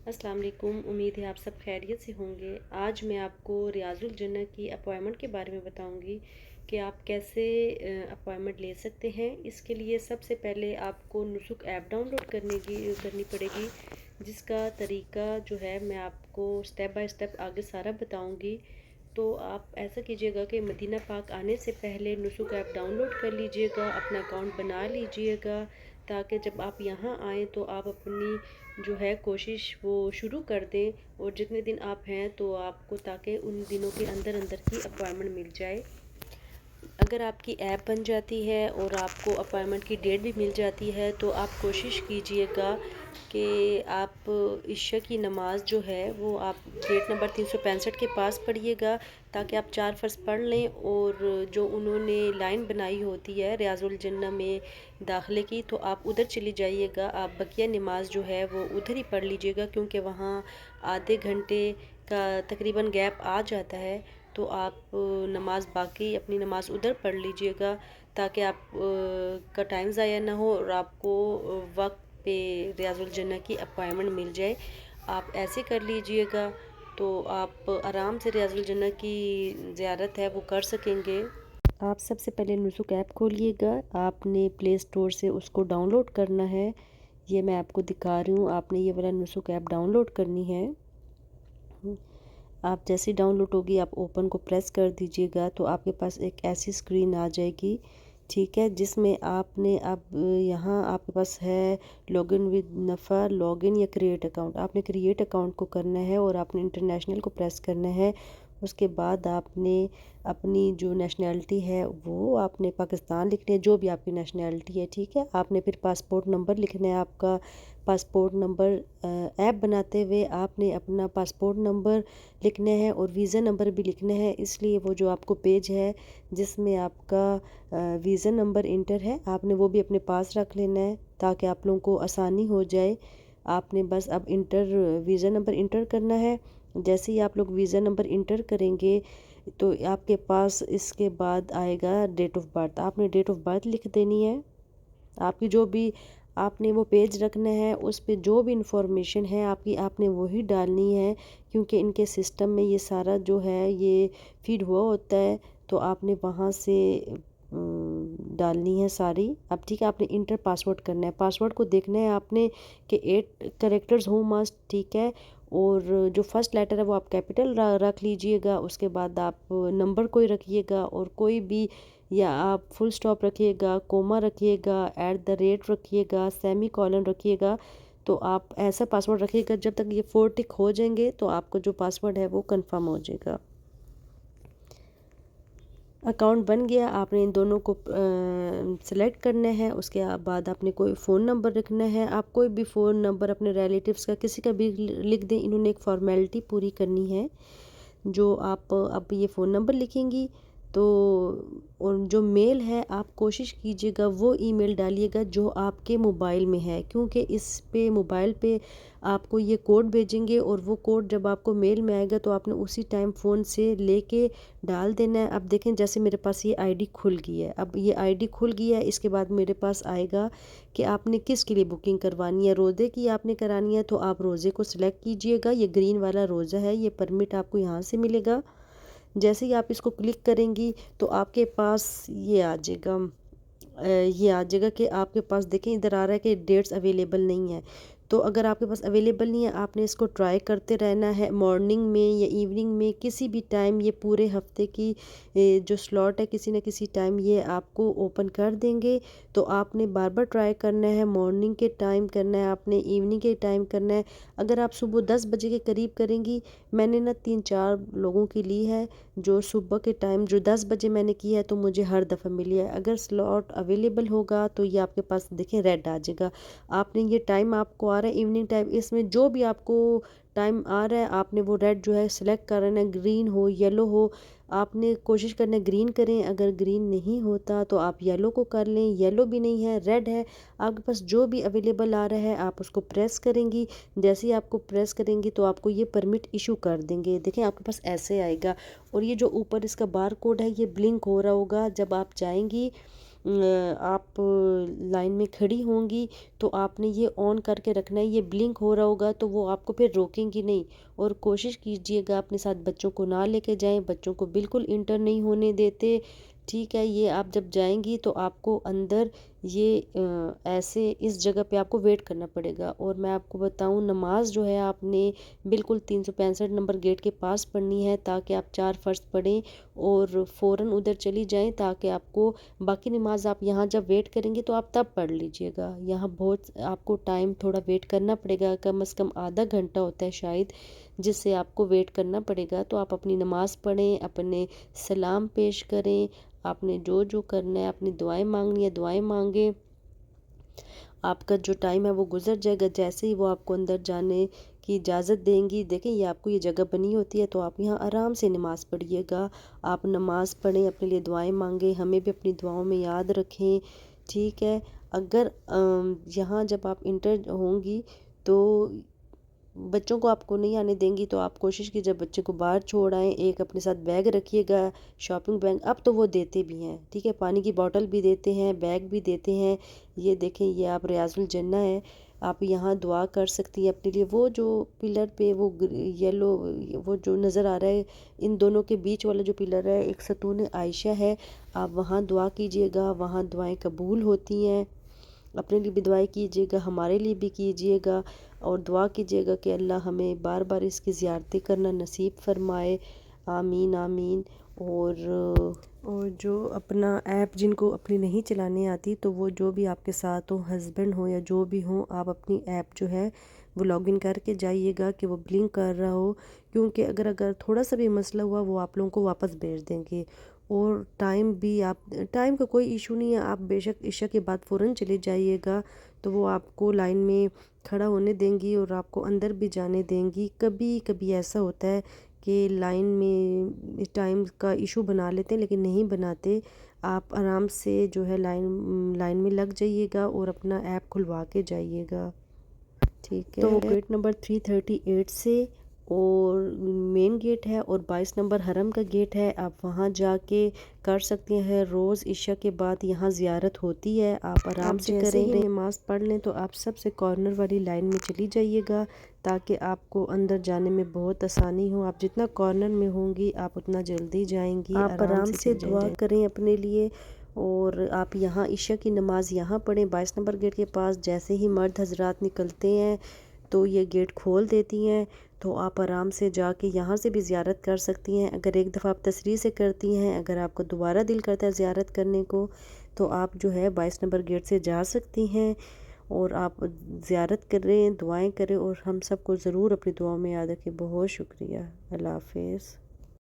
अस्सलाम वालेकुम। उम्मीद है आप सब खैरियत से होंगे। आज मैं आपको रियाजुल जन्नह की अपॉइंटमेंट के बारे में बताऊंगी कि आप कैसे अपॉइंटमेंट ले सकते हैं। इसके लिए सबसे पहले आपको नुसुक ऐप डाउनलोड करनी पड़ेगी, जिसका तरीका जो है मैं आपको स्टेप बाय स्टेप आगे सारा बताऊंगी। तो आप ऐसा कीजिएगा कि मदीना पाक आने से पहले नुसुक ऐप डाउनलोड कर लीजिएगा, अपना अकाउंट बना लीजिएगा, ताकि जब आप यहाँ आएँ तो आप अपनी जो है कोशिश वो शुरू कर दें। और जितने दिन आप हैं तो आपको ताकि उन दिनों के अंदर अंदर की अपॉइंटमेंट मिल जाए। अगर आपकी ऐप बन जाती है और आपको अपॉइंटमेंट की डेट भी मिल जाती है तो आप कोशिश कीजिएगा कि आप इशा की नमाज़ जो है वो आप गेट नंबर 365 के पास पढ़िएगा, ताकि आप 4 फ़र्ज़ पढ़ लें। और जो उन्होंने लाइन बनाई होती है रियाजुल जन्नह में दाखिले की, तो आप उधर चली जाइएगा। आप बकिया नमाज जो है वो उधर ही पढ़ लीजिएगा, क्योंकि वहाँ आधे घंटे का तकरीबन गैप आ जाता है। तो आप नमाज बाकी अपनी नमाज उधर पढ़ लीजिएगा, ताकि आप का टाइम ज़ाया ना हो और आपको वक्त पे रियाजुल जन्नह की अपॉइंटमेंट मिल जाए। आप ऐसे कर लीजिएगा तो आप आराम से रियाजुल जन्नह की ज़ियारत है वो कर सकेंगे। आप सबसे पहले नुसुक ऐप खोलिएगा, आपने प्ले स्टोर से उसको डाउनलोड करना है। ये मैं आपको दिखा रही हूँ, आपने ये वाला नुसुक ऐप डाउनलोड करनी है। आप जैसे डाउनलोड होगी आप ओपन को प्रेस कर दीजिएगा तो आपके पास एक ऐसी स्क्रीन आ जाएगी, ठीक है, जिसमें आपने अब यहाँ आपके पास है लॉगिन विद नफ़ा, लॉगिन या क्रिएट अकाउंट। आपने क्रिएट अकाउंट को करना है और आपने इंटरनेशनल को प्रेस करना है। उसके बाद आपने अपनी जो नेशनैलिटी है वो आपने पाकिस्तान लिखनी है, जो भी आपकी नेशनैलिटी है, ठीक है। आपने फिर पासपोर्ट नंबर लिखना है, आपका पासपोर्ट नंबर ऐप बनाते हुए आपने अपना पासपोर्ट नंबर लिखना है और वीज़ा नंबर भी लिखना है। इसलिए वो जो आपको पेज है जिसमें आपका वीज़ा नंबर इंटर है, आपने वो भी अपने पास रख लेना है, ताकि आप लोगों को आसानी हो जाए। आपने बस अब वीज़ा नंबर इंटर करना है। जैसे ही आप लोग वीज़ा नंबर इंटर करेंगे तो आपके पास इसके बाद आएगा डेट ऑफ बर्थ। आपने डेट ऑफ बर्थ लिख देनी है, आपकी जो भी आपने वो पेज रखना है उस पे जो भी इंफॉर्मेशन है आपकी आपने वही डालनी है, क्योंकि इनके सिस्टम में ये सारा जो है ये फीड हुआ होता है। तो आपने वहाँ से डालनी है सारी। अब ठीक है, आपने इंटर पासवर्ड करना है। पासवर्ड को देखना है आपने कि 8 कैरेक्टर्स हो मस्ट, ठीक है। और जो फर्स्ट लेटर है वो आप कैपिटल रख लीजिएगा। उसके बाद आप नंबर कोई रखिएगा और कोई भी, या आप फुल स्टॉप रखिएगा, कोमा रखिएगा, एट द रेट रखिएगा, सेमी कॉलन रखिएगा। तो आप ऐसा पासवर्ड रखिएगा जब तक ये 4 टिक हो जाएंगे तो आपका जो पासवर्ड है वो कंफर्म हो जाएगा। अकाउंट बन गया, आपने इन दोनों को सेलेक्ट करना है। उसके बाद आपने कोई फ़ोन नंबर रखना है। आप कोई भी फ़ोन नंबर अपने रिलेटिव्स का किसी का भी लिख दें, इन्होंने एक फ़ॉर्मेलिटी पूरी करनी है। जो आप अब ये फ़ोन नंबर लिखेंगी तो, और जो मेल है आप कोशिश कीजिएगा वो ईमेल डालिएगा जो आपके मोबाइल में है, क्योंकि इस पे मोबाइल पे आपको ये कोड भेजेंगे और वो कोड जब आपको मेल में आएगा तो आपने उसी टाइम फ़ोन से लेके डाल देना है। अब देखें जैसे मेरे पास ये आईडी खुल गई है, अब ये आईडी खुल गई है। इसके बाद मेरे पास आएगा कि आपने किसके लिए बुकिंग करवानी है। रोज़े की आपने करानी है तो आप रोज़े को सिलेक्ट कीजिएगा। ये ग्रीन वाला रोज़ा है, ये परमिट आपको यहाँ से मिलेगा। जैसे ही आप इसको क्लिक करेंगी तो आपके पास ये आ जाएगा कि आपके पास देखें इधर आ रहा है कि डेट्स अवेलेबल नहीं है। तो अगर आपके पास अवेलेबल नहीं है आपने इसको ट्राई करते रहना है, मॉर्निंग में या इवनिंग में किसी भी टाइम। ये पूरे हफ्ते की जो स्लॉट है किसी न किसी टाइम ये आपको ओपन कर देंगे। तो आपने बार बार ट्राई करना है, मॉर्निंग के टाइम करना है, आपने इवनिंग के टाइम करना है। अगर आप सुबह 10 बजे के करीब करेंगी, मैंने ना 3-4 लोगों की ली है जो सुबह के टाइम जो 10 बजे मैंने किया है तो मुझे हर दफ़ा मिली है। अगर स्लॉट अवेलेबल होगा तो ये आपके पास देखें रेड आ जाएगा। आपने ये टाइम आपको आ रहा है इवनिंग टाइम, इसमें जो भी आपको टाइम आ रहा है आपने वो रेड जो है सिलेक्ट करना है, ग्रीन हो येलो हो। आपने कोशिश करना है ग्रीन करें, अगर ग्रीन नहीं होता तो आप येलो को कर लें। येलो भी नहीं है, रेड है, आपके पास जो भी अवेलेबल आ रहा है आप उसको प्रेस करेंगी। जैसे ही आपको प्रेस करेंगी तो आपको ये परमिट इशू कर देंगे। देखें आपके पास ऐसे आएगा और ये जो ऊपर इसका बार कोड है ये ब्लिंक हो रहा होगा। जब आप जाएंगी آپ لائن میں کھڑی ہوں گی تو آپ نے یہ آن کر کے رکھنا ہے، یہ بلنک ہو رہا ہوگا تو وہ آپ کو پھر روکیں گی نہیں۔ اور کوشش کیجئے گا اپنے ساتھ بچوں کو نہ لے کے جائیں، بچوں کو بالکل انٹر نہیں ہونے دیتے، ٹھیک ہے۔ یہ آپ جب جائیں گی تو آپ کو اندر یہ ایسے اس جگہ پہ آپ کو ویٹ کرنا پڑے گا۔ اور میں آپ کو بتاؤں، نماز جو ہے آپ نے بالکل 365 نمبر گیٹ کے پاس پڑھنی ہے، تاکہ آپ 4 فرض پڑھیں اور فوراً ادھر چلی جائیں، تاکہ آپ کو باقی نماز آپ یہاں جب ویٹ کریں گے تو آپ تب پڑھ لیجئے گا۔ یہاں بہت آپ کو ٹائم تھوڑا ویٹ کرنا پڑے گا، کم از کم آدھا گھنٹہ ہوتا ہے شاید، جس سے آپ کو ویٹ کرنا پڑے گا۔ تو آپ اپنی نماز پڑھیں، اپنے سلام پیش کریں، آپ نے جو کرنا ہے، اپنی دعائیں مانگنی ہے دعائیں مانگیں۔ آپ کا جو ٹائم ہے وہ گزر جائے گا، جیسے ہی وہ آپ کو اندر جانے کی اجازت دیں گی، دیکھیں یہ آپ کو یہ جگہ بنی ہوتی ہے تو آپ یہاں آرام سے نماز پڑھیے گا۔ آپ نماز پڑھیں، اپنے لیے دعائیں مانگیں، ہمیں بھی اپنی دعاؤں میں یاد رکھیں، ٹھیک ہے۔ اگر یہاں جب آپ انٹر ہوں گی تو بچوں کو آپ کو نہیں آنے دیں گی، تو آپ کوشش کیجئے جب بچے کو باہر چھوڑ آئیں، ایک اپنے ساتھ بیگ رکھیے گا، شاپنگ بیگ، اب تو وہ دیتے بھی ہیں، ٹھیک ہے، پانی کی بوتل بھی دیتے ہیں، بیگ بھی دیتے ہیں۔ یہ دیکھیں، یہ آپ ریاض الجنہ ہے، آپ یہاں دعا کر سکتی ہیں اپنے لیے۔ وہ جو پلر پہ وہ یلو وہ جو نظر آ رہا ہے، ان دونوں کے بیچ والا جو پلر ہے، ایک ستون عائشہ ہے، آپ وہاں دعا کیجئے گا، وہاں دعائیں قبول ہوتی ہیں۔ اپنے لیے بھی دعائیں کیجئے گا، ہمارے لیے بھی کیجئے گا، اور دعا کیجئے گا کہ اللہ ہمیں بار بار اس کی زیارتیں کرنا نصیب فرمائے، آمین آمین۔ اور جو اپنا ایپ جن کو اپنی نہیں چلانے آتی، تو وہ جو بھی آپ کے ساتھ ہو، ہسبینڈ ہو یا جو بھی ہوں، آپ اپنی ایپ جو ہے وہ لاگ ان کر کے جائیے گا کہ وہ بلنک کر رہا ہو، کیونکہ اگر تھوڑا سا بھی مسئلہ ہوا وہ آپ لوگوں کو واپس بھیج دیں گے۔ اور ٹائم کا کوئی ایشو نہیں ہے، آپ بے شک عشاء کے بعد فوراً چلے جائیے گا تو وہ آپ کو لائن میں کھڑا ہونے دیں گی اور آپ کو اندر بھی جانے دیں گی۔ کبھی کبھی ایسا ہوتا ہے کہ لائن میں ٹائم کا ایشو بنا لیتے ہیں، لیکن نہیں بناتے۔ آپ آرام سے جو ہے لائن میں لگ جائیے گا اور اپنا ایپ کھلوا کے جائیے گا، ٹھیک ہے۔ تو گیٹ نمبر 338 سے اور مین گیٹ ہے، اور 22 نمبر حرم کا گیٹ ہے، آپ وہاں جا کے کر سکتے ہیں۔ روز عشاء کے بعد یہاں زیارت ہوتی ہے، آپ آرام سے کریں، نماز پڑھ لیں تو آپ سب سے کارنر والی لائن میں چلی جائیے گا، تاکہ آپ کو اندر جانے میں بہت آسانی ہو۔ آپ جتنا کارنر میں ہوں گی آپ اتنا جلدی جائیں گی، آپ آرام سے دعا کریں اپنے لیے۔ اور آپ یہاں عشاء کی نماز یہاں پڑھیں 22 نمبر گیٹ کے پاس۔ جیسے ہی مرد حضرات نکلتے ہیں تو یہ گیٹ کھول دیتی ہیں، تو آپ آرام سے جا کے یہاں سے بھی زیارت کر سکتی ہیں۔ اگر ایک دفعہ آپ تسریع سے کرتی ہیں، اگر آپ کو دوبارہ دل کرتا ہے زیارت کرنے کو، تو آپ جو ہے 22 نمبر گیٹ سے جا سکتی ہیں، اور آپ زیارت کریں، دعائیں کریں، اور ہم سب کو ضرور اپنی دعاؤں میں یاد رکھیں۔ بہت شکریہ، اللہ حافظ۔